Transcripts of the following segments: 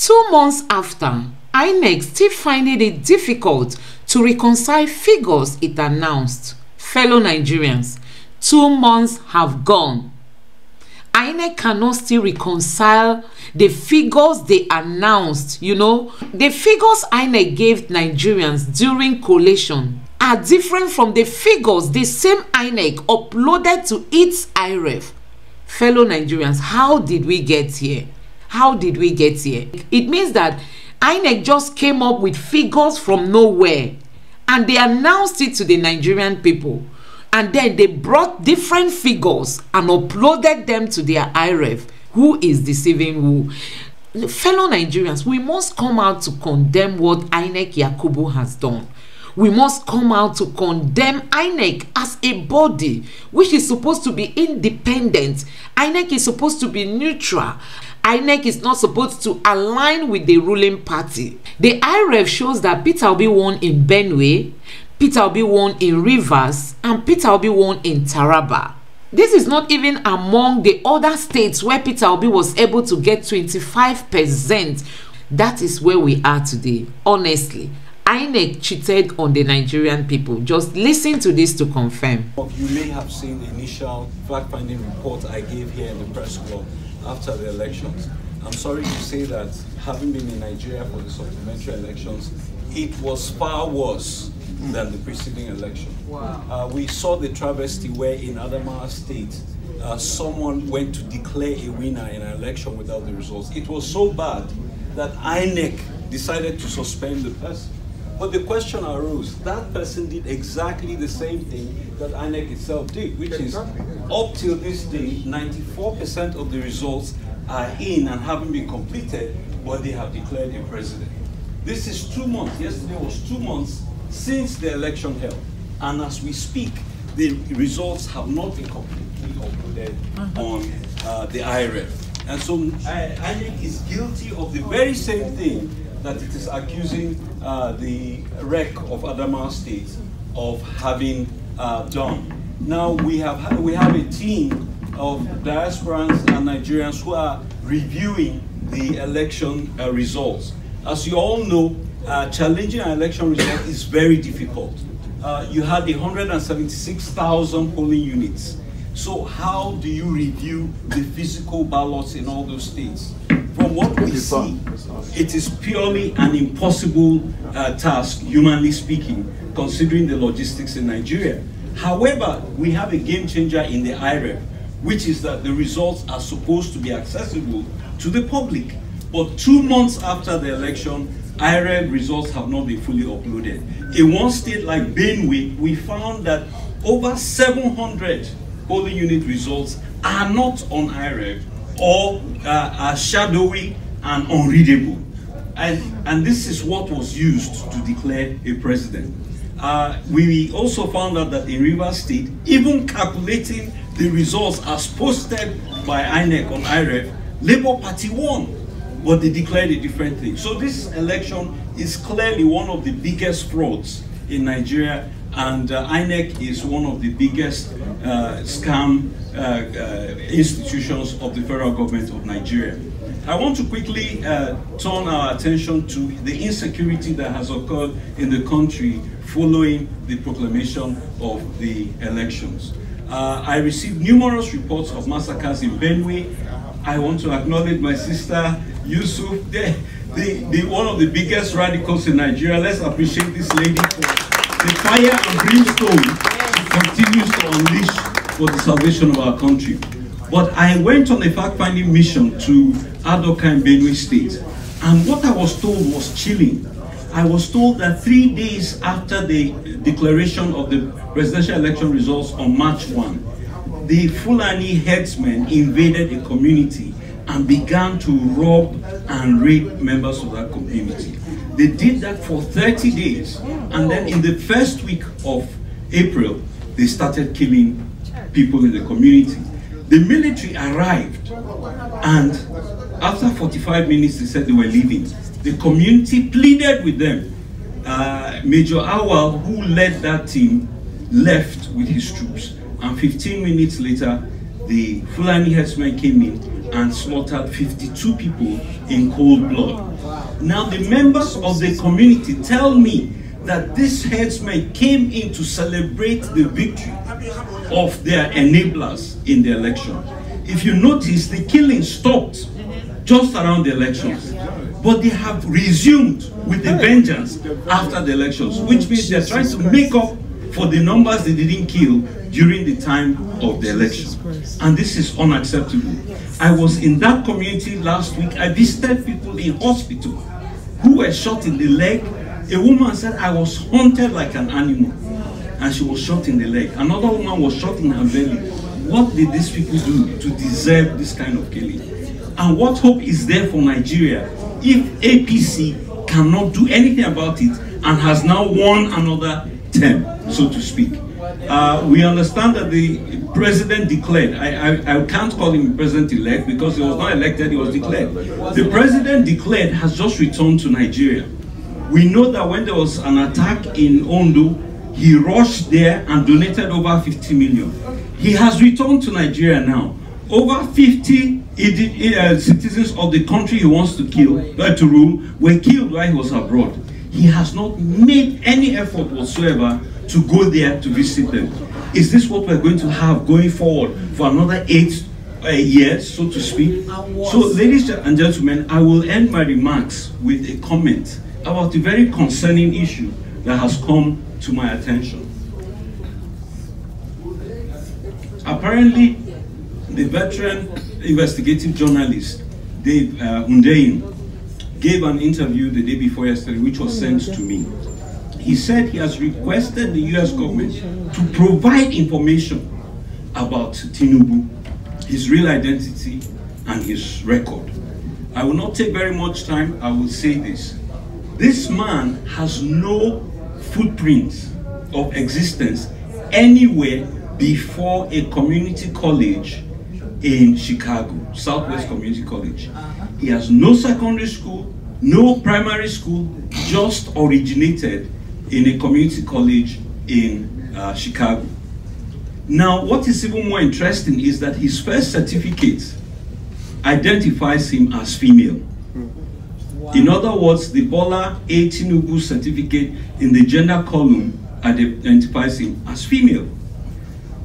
2 months after, Inec still finding it difficult to reconcile figures it announced. Fellow Nigerians, 2 months have gone. Inec cannot still reconcile the figures they announced. The figures Inec gave Nigerians during collation are different from the figures the same Inec uploaded to its IREF. Fellow Nigerians, how did we get here? How did we get here? It means that Inec just came up with figures from nowhere and they announced it to the Nigerian people, and then they brought different figures and uploaded them to their IREF. Who is deceiving who? Fellow Nigerians, we must come out to condemn what Inec Yakubu has done. We must come out to condemn Inec as a body which is supposed to be independent. Inec is supposed to be neutral. Inec is not supposed to align with the ruling party. The IREF shows that Peter Obi won in Benue, Peter Obi won in Rivers, and Peter Obi won in Taraba. This is not even among the other states where Peter Obi was able to get 25%. That is where we are today. Honestly, Inec cheated on the Nigerian people. Just listen to this to confirm. You may have seen the initial fact-finding report I gave here in the press club after the elections. I'm sorry to say that, having been in Nigeria for the supplementary elections, it was far worse than the preceding election. Wow. We saw the travesty where in Adamawa State, someone went to declare a winner in an election without the results. It was so bad that Inec decided to suspend the person. But the question arose, that person did exactly the same thing that Inec itself did, which is, up till this day, 94% of the results are in and haven't been completed, but they have declared a president. This is 2 months, yesterday was 2 months since the election held. And as we speak, the results have not been completely uploaded on the IREF. And so Inec is guilty of the very same thing that it is accusing the REC of Adamawa State of having done. Now we have a team of diasporans and Nigerians who are reviewing the election results. As you all know, challenging an election result is very difficult. You had 176,000 polling units. So how do you review the physical ballots in all those states? From what we see, it is purely an impossible task, humanly speaking, considering the logistics in Nigeria. However, we have a game changer in the IREF, which is that the results are supposed to be accessible to the public. But 2 months after the election, IREF results have not been fully uploaded. In one state like Benue, we found that over 700 polling unit results are not on IREF or are shadowy and unreadable. And this is what was used to declare a president. We also found out that in Rivers State, even calculating the results as posted by Inec on IREF, Labour Party won, but they declared a different thing. So this election is clearly one of the biggest frauds in Nigeria, and Inec is one of the biggest scam institutions of the federal government of Nigeria. I want to quickly turn our attention to the insecurity that has occurred in the country following the proclamation of the elections. I received numerous reports of massacres in Benue. I want to acknowledge my sister Yusuf, one of the biggest radicals in Nigeria. Let's appreciate this lady for the fire and brimstone she continues to unleash for the salvation of our country. But I went on a fact-finding mission to Adoka in Benue State, and what I was told was chilling. I was told that 3 days after the declaration of the presidential election results on March 1, the Fulani headsmen invaded a community and began to rob and rape members of that community. They did that for 30 days, and then in the first week of April, they started killing people in the community. The military arrived, and after 45 minutes, they said they were leaving. The community pleaded with them. Major Awal, who led that team, left with his troops, and 15 minutes later, the Fulani headsmen came in and slaughtered 52 people in cold blood. Now the members of the community tell me that these headsmen came in to celebrate the victory of their enablers in the election. If you notice, the killing stopped just around the elections, but they have resumed with a vengeance after the elections, which means they're trying to make up for the numbers they didn't kill during the time of the election. And this is unacceptable. I was in that community last week. I visited people in hospital who were shot in the leg. A woman said, I was hunted like an animal, and she was shot in the leg. Another woman was shot in her belly. What did these people do to deserve this kind of killing? And what hope is there for Nigeria if APC cannot do anything about it and has now won another term, so to speak? We understand that the president declared, I can't call him president-elect because he was not elected, he was declared. The president declared has just returned to Nigeria. We know that when there was an attack in Ondo, he rushed there and donated over 50 million. He has returned to Nigeria now. Over 50 citizens of the country he wants to kill, to rule, were killed while he was abroad. He has not made any effort whatsoever to go there to visit them. Is this what we're going to have going forward for another 8 years, so to speak? So, ladies and gentlemen, I will end my remarks with a comment about a very concerning issue that has come to my attention. Apparently, the veteran investigative journalist, Dave Hundeyin, gave an interview the day before yesterday, which was sent to me. He said he has requested the US government to provide information about Tinubu, his real identity, and his record. I will not take very much time. I will say this. This man has no footprint of existence anywhere before a community college in Chicago, Southwest Community College. He has no secondary school, no primary school, just originated in a community college in Chicago. Now, what is even more interesting is that his first certificate identifies him as female. In other words, the Bola A. Tinubu certificate in the gender column identifies him as female.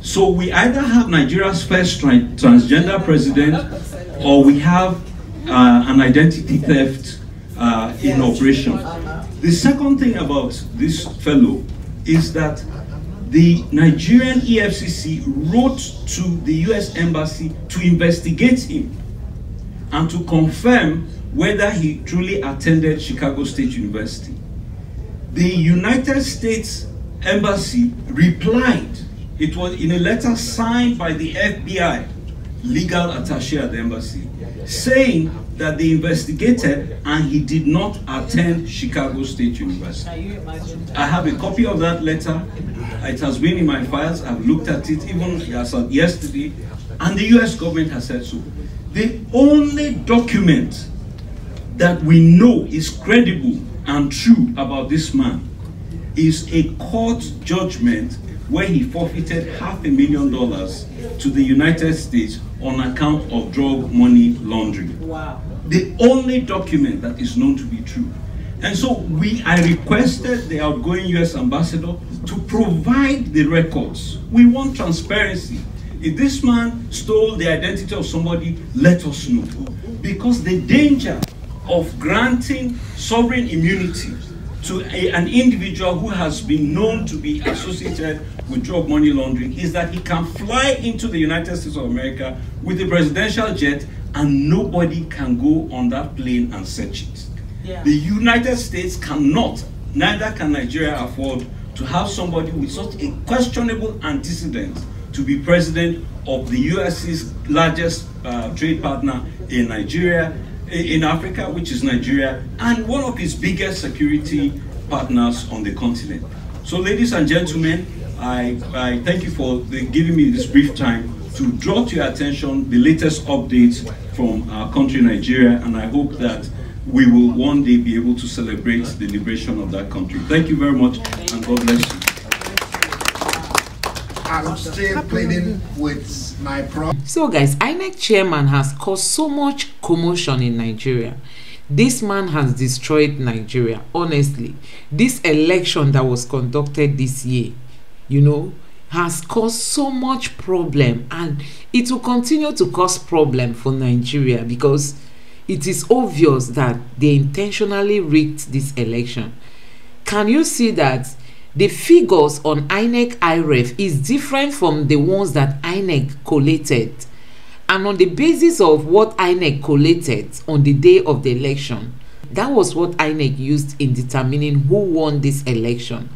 So we either have Nigeria's first transgender president, or we have an identity theft in operation. The second thing about this fellow is that the Nigerian EFCC wrote to the US Embassy to investigate him and to confirm whether he truly attended Chicago State University. The United States Embassy replied. It was in a letter signed by the FBI legal attaché at the embassy, saying that they investigated and he did not attend Chicago State University. I have a copy of that letter. It has been in my files. I've looked at it even as of yesterday, and the US government has said so. The only document that we know is credible and true about this man is a court judgment where he forfeited $500,000 to the United States on account of drug money laundering. Wow. The only document that is known to be true. And so I requested the outgoing US ambassador to provide the records. We want transparency. If this man stole the identity of somebody, let us know. Because the danger of granting sovereign immunity to an individual who has been known to be associated with drug money laundering is that he can fly into the United States of America with a presidential jet and nobody can go on that plane and search it. Yeah. The United States cannot, neither can Nigeria, afford to have somebody with such a questionable antecedent to be president of the US's largest trade partner in Nigeria, in Africa, which is Nigeria, and one of its biggest security partners on the continent. So, ladies and gentlemen, I thank you for giving me this brief time to draw to your attention the latest updates from our country, Nigeria, and I hope that we will one day be able to celebrate the liberation of that country. Thank you very much, and God bless you. I'm still pleading with my So guys, INEC chairman has caused so much commotion in Nigeria. This man has destroyed Nigeria. Honestly, this election that was conducted this year, you know, has caused so much problem, and it will continue to cause problem for Nigeria because it is obvious that they intentionally rigged this election. Can you see that the figures on INEC IREF is different from the ones that INEC collated? And on the basis of what INEC collated on the day of the election, that was what INEC used in determining who won this election.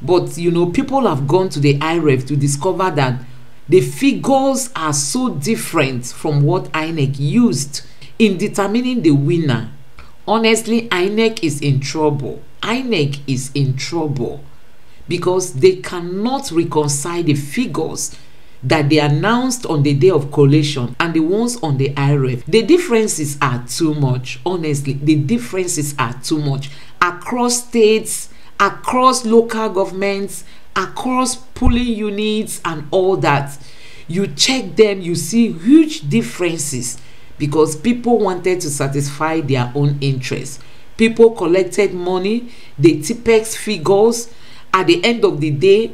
But you know, people have gone to the IREF to discover that the figures are so different from what INEC used in determining the winner. Honestly, INEC is in trouble. INEC is in trouble because they cannot reconcile the figures that they announced on the day of collation and the ones on the IREF. The differences are too much. Honestly, the differences are too much across states, across local governments, across polling units and all that. You check them, you see huge differences because people wanted to satisfy their own interests. People collected money, they TPEX figures. At the end of the day,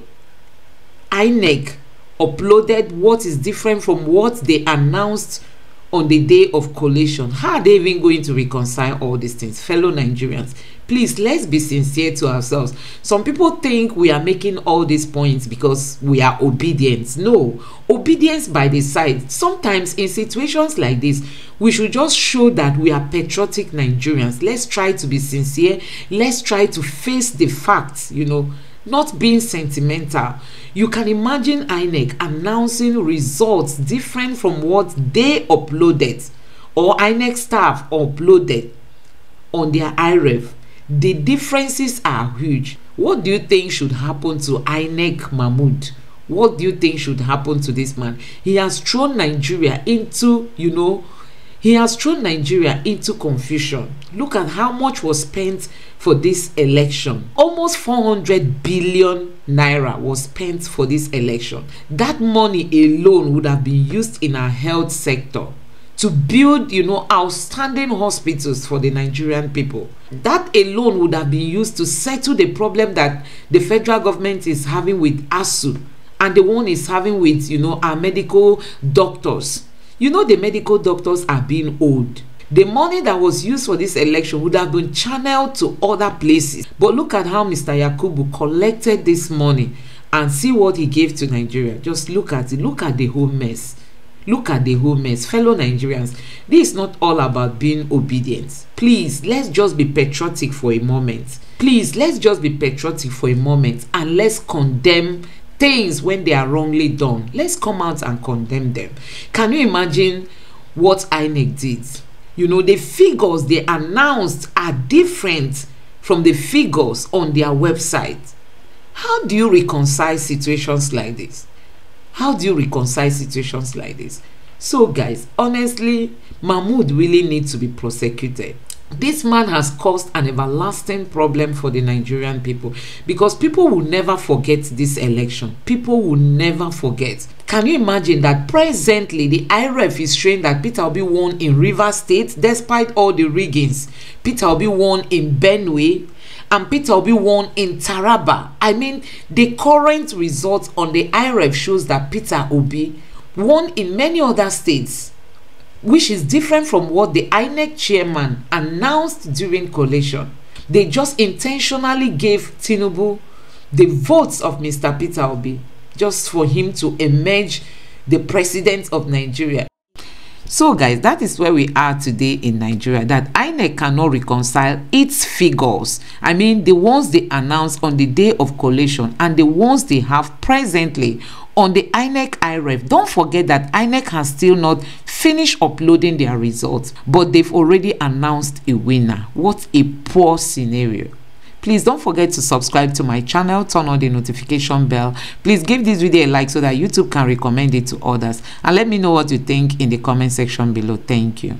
INEC uploaded what is different from what they announced on the day of collation. How are they even going to reconcile all these things? Fellow Nigerians, please, let's be sincere to ourselves. Some people think we are making all these points because we are obedient. No, obedience by the side. Sometimes in situations like this, we should just show that we are patriotic Nigerians. Let's try to be sincere. Let's try to face the facts, you know, not being sentimental. You can imagine INEC announcing results different from what they uploaded or INEC staff uploaded on their IREF. The differences are huge. What do you think should happen to INEC Mahmood? What do you think should happen to this man? He has thrown Nigeria into, you know, he has thrown Nigeria into confusion. Look at how much was spent for this election. Almost 400 billion naira was spent for this election. That money alone would have been used in our health sector to build, you know, outstanding hospitals for the Nigerian people. That alone would have been used to settle the problem that the federal government is having with ASU and the one is having with, you know, our medical doctors. You know, the medical doctors are being owed. The money that was used for this election would have been channeled to other places. But look at how Mr. Yakubu collected this money and see what he gave to Nigeria. Just look at it. Look at the whole mess. Look at the whole mess. Fellow Nigerians, this is not all about being obedient. Please, let's just be patriotic for a moment. Please, let's just be patriotic for a moment and let's condemn things when they are wrongly done. Let's come out and condemn them. Can you imagine what INEC did? You know, the figures they announced are different from the figures on their website. How do you reconcile situations like this? How do you reconcile situations like this? So guys, honestly, Mahmood really needs to be prosecuted. This man has caused an everlasting problem for the Nigerian people because people will never forget this election. People will never forget. Can you imagine that presently the IREF is showing that Peter Obi won in Rivers State despite all the riggings? Peter Obi won in Benue and Peter Obi won in Taraba. I mean, the current results on the IREF shows that Peter Obi won in many other states, which is different from what the INEC chairman announced during collation. They just intentionally gave Tinubu the votes of Mr. Peter Obi just for him to emerge the president of Nigeria. So guys, that is where we are today in Nigeria, that INEC cannot reconcile its figures. I mean, the ones they announced on the day of collation and the ones they have presently on the INEC IREF. Don't forget that INEC has still not finished uploading their results, but they've already announced a winner. What a poor scenario. Please don't forget to subscribe to my channel, turn on the notification bell. Please give this video a like so that YouTube can recommend it to others. And let me know what you think in the comment section below. Thank you.